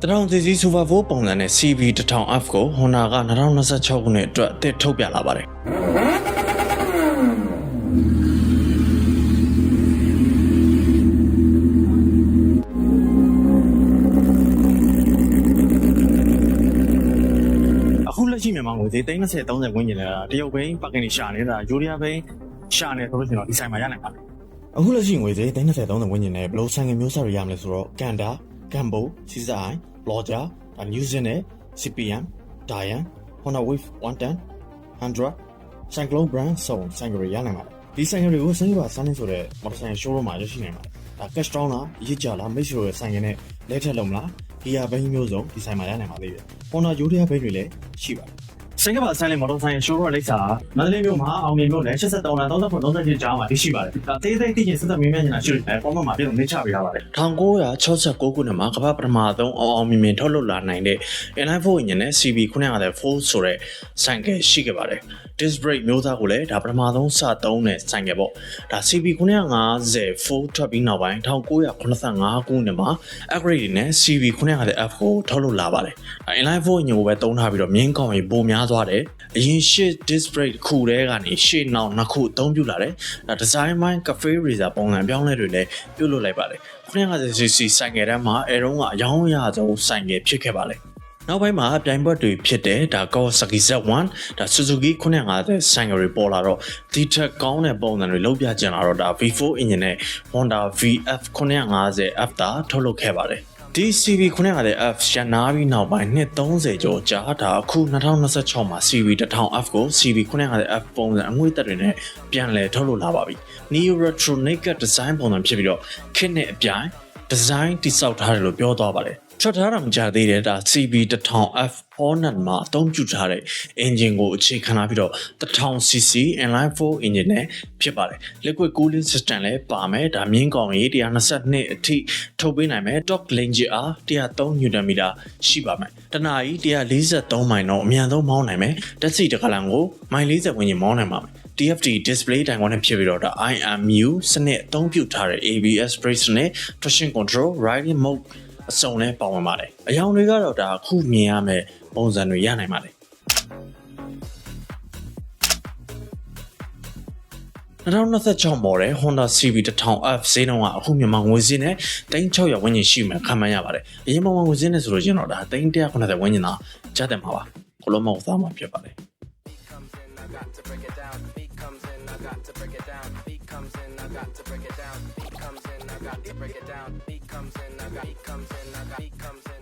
တထောင်စီစီ Super 4 ပုံစံနဲ့ CV 1000F ကို Honda က2026ခုနှစ်အတွက်အသစ်ထုတ်ပြလာပါတယ်အခုလက်ရှိမြန်မာငွေသေး30-30ဝန်းကျင်နဲ့တရုတ်ဘိန်းပါကင်ရှာနေတာယူရီးယားဘိန်းရှာနေဆိုလို့ရှိရင်တော့ဒီဆိုင်မှာရနိုင်ပါတယ်အခုလက်ရှိငွေသေး30-30ဝန်းကျင်နဲ့ဘယ်လိုဆိုင်ငယ်မျိုးစားတွေရမလဲဆိုတော့ကန်တာဂမ်ဘိုစီဇိုင်းလော်ဂျာနျူးဇင်နဲ့ CPM Diane Honda Wave 110 100 Cyclone brand စုံဆိုင်ကတွေရနိုင်ပါတယ်ဒီဆိုင်ကတွေကိုစင်ကာဆန်းနေဆိုတဲ့မော်တော်ဆိုင် showroom မှာရရှိနိုင်ပါတယ်ဒါ cash down လားရစ်ကြလားမိတ်ဆွေတို့ရဲ့ဆိုင်ကနဲ့လက်ထက်လုံးလားဂီယာဘိန်းမျိုးစုံဒီဆိုင်မှာရနိုင်ပါသေးတယ် Honda ယူရီးယားဘိန်းတွေလည်းရှိပါတယ်စင်ကာဆန်းလေးမော်တော်ဆိုင် showroom လိပ်စာမန္တလေးမြို့မှာအောင်မြင်မြို့နယ်83လမ်း30-30ကျောင်းမှာရှိပါတယ်ဒါသေးသေးသိချင်းစက်မင်းများညာရှိတယ်ပုံမှန်မှာပြည်သူနေချပေးရပါတယ်1969ခုနှစ်မှာကမ္ဘာပထမဆုံးအောင်မြင်ထုတ်လုပ်လာနိုင်တဲ့ inline 4 engine နဲ့ CB 904ဆိုတဲ့ဆိုင်ကရှိခဲ့ပါတယ် disc brake မျိုးသားကိုလည်းဒါပထမဆုံးစသုံးတဲ့ဆိုင်ကပေါ့ဒါ CB 954ထွက်ပြီးနောက်ပိုင်း1985ခုနှစ်မှာ upgrade တွေနဲ့ CB 900F ကိုထုတ်လုပ်လာပါတယ် inline 4 engine ကိုပဲသုံးထားပြီးတော့မြင်းကောင်းကြီးပိုများသွားတယ်အရင်ရှေ့ disc brake တစ်ခုတည်းကနေရှေ့နောက်နှစ်ခုအသုံးပြုလာတယ်ဒါ design ပိုင်း cafe racer ပုံစံပြောင်းလဲတွေလည်းပြုလုပ်လိုက်ပါတယ် 950cc ဆိုင်ငယ်တန်းမှာအဲတုန်းကအယောင်းရဆုံးဆိုင်ငယ်ဖြစ်ခဲ့ပါလေနောက်ပိုင်းမှာပြိုင်ဘက်တွေဖြစ်တဲ့ဒါ Kawasaki Z1 ဒါ Suzuki 950ဆိုင်ငယ်တွေပေါ်လာတော့ဒီထက်ကောင်းတဲ့ပုံစံတွေလုပ်ပြကြလာတော့ဒါ V4 engine နဲ့ Honda VF 950F တာထုတ်လုပ်ခဲ့ပါတယ်ဒီ CB 900F ရန်နာပြီးနောက်ပိုင်းနှစ်30ကျော်ကြာဒါအခု2026မှာ CB 1000F ကို CB 900F ပုံစံအငွေ့သက်တွေနဲ့ပြန်လည်ထုတ်လုပ်လာပါပြီ Neo Retro Naked Design ပုံစံဖြစ်ပြီးတော့ခစ်နဲ့အပြိုင် Design တိစောက်ထားတယ်လို့ပြောသွားပါတယ်ထွက်ထားတာမကြသေးတဲ့ဒါ CB 1000F Hornet မှာအသုံးပြုထားတဲ့ engine ကိုအခြေခံထားပြီးတော့ 1000cc inline 4 engine နဲ့ဖြစ်ပါတယ် liquid cooling system လည်းပါမယ်ဒါမြင်းကောင်ကြီး122အထိထုတ်ပေးနိုင်မယ် top range အား103 Nm ရှိပါမယ်တနာကြီး143မိုင်တော့အမြန်ဆုံးမောင်းနိုင်မယ်တက်စီတစ်ခါလန်ကိုမိုင်40ဝန်းကျင်မောင်းနိုင်ပါမယ်TFT display တိုင်ဝမ်နဲ့ဖြစ်ပြီးတော့ဒါ IMU စနစ်အသုံးပြုထားတဲ့ ABS brakes နဲ့ traction control riding mode အစုံနဲ့ပါဝင်ပါတယ်အယောင်တွေကတော့ဒါအခုမြင်ရမယ့်ပုံစံတွေရနိုင်ပါတယ်2026 model Honda CB 1000F ဈေးနှုန်းကအခုမြန်မာငွေစည်းနဲ့3600ဝန်းကျင်ရှိမှခံမှန်းရပါတယ်အရင်ပုံမှန်ငွေစည်းနဲ့ဆိုလို့ရင်တော့ဒါ390ဝန်းကျင်သာကျတယ်မှာပါခလုံးမောက်သားမှာဖြစ်ပါတယ်